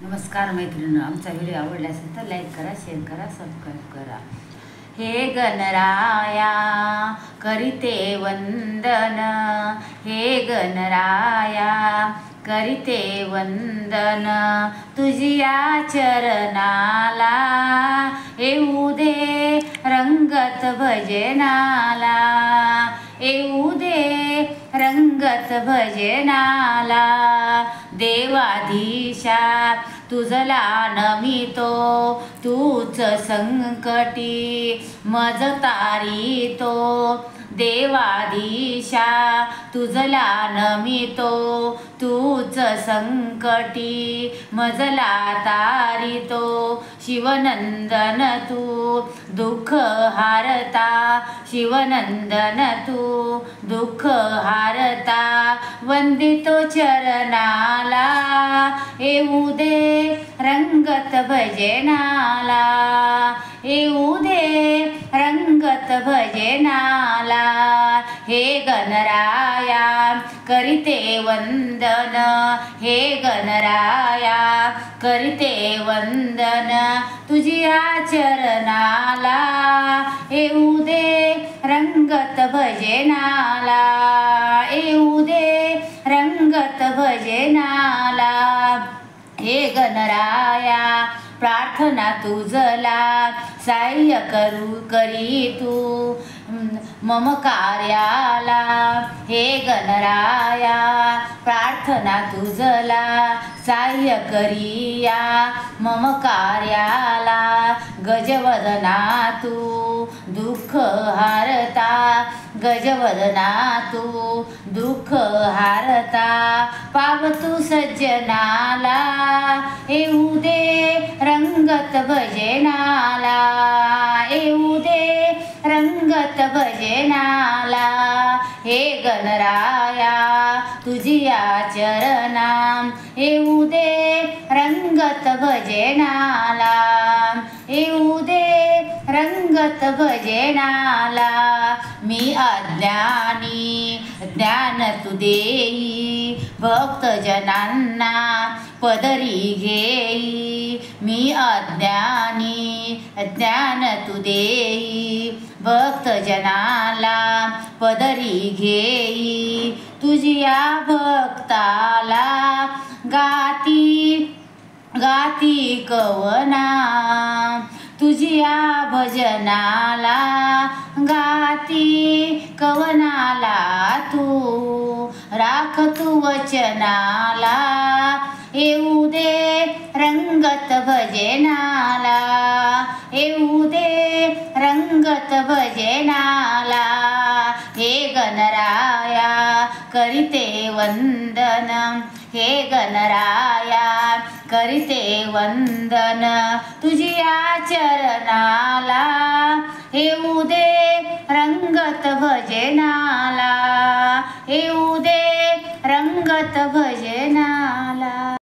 नमस्कार मैत्रिणी, आमचा व्हिडिओ आवडला असेल तर लाईक करा, शेअर करा, सबस्क्राईब करा. हे गणराया करीते वंदन, हे गणराया करीते वंदन, तुझिया चरणाला येऊ दे रंगत भजनाला, येऊ दे रंगत भजनाला. देवाधीशा तुझला नमितो, तूच संकटी मज तारितो. देवाधीशा तुझला नमितो, तूच संकटी मजला तारितो. शिवनंदन तू दुःख हारता, शिवनंदन तू दुःख हारता. वंदितो चरणाला येऊ दे रंगत भजनाला, येऊ दे रंगत भजनाला. हे गणराया करीते वंदन, हे गणराया करीते वंदन, तुझिया चरणाला येऊ दे रंगत भजनाला, येऊ दे रंगत भजनाला. हे गणराया प्रार्थना तुझला सहाय्य करी तू मम कार्याला. हे गणराया प्रार्थना तुझला सहाय्य करिया मम कार्याला. गजवदना तू दुःख हारता, गजवदना तू दुःख हारता. पावतू सज्जनाला येऊ दे रंगत भजनाला, येऊ दे रंगत भजनाला. हे गणराया तुझिया चरणा येऊ दे रंगत भजनाला, येऊ दे रंगत भजनाला. मी अज्ञानी ज्ञान तू देई, भक्तजनांना पदरी घेई. मी अज्ञानी ज्ञान तू देई, भक्तजनाला पदरी घेई. तुझिया भक्ताला गाती गाती कवना, तुझिया भजनाला गाती कवनाला. तू राख तू वचनाला येऊ दे रंगत भजनाला, येऊ दे रंगत भजनाला. हे गणराया करीते वंदन, हे गणराया करीते वंदन, तुझिया चरणाला येऊ दे रंगत भजनाला, येऊ दे रंगत भजनाला.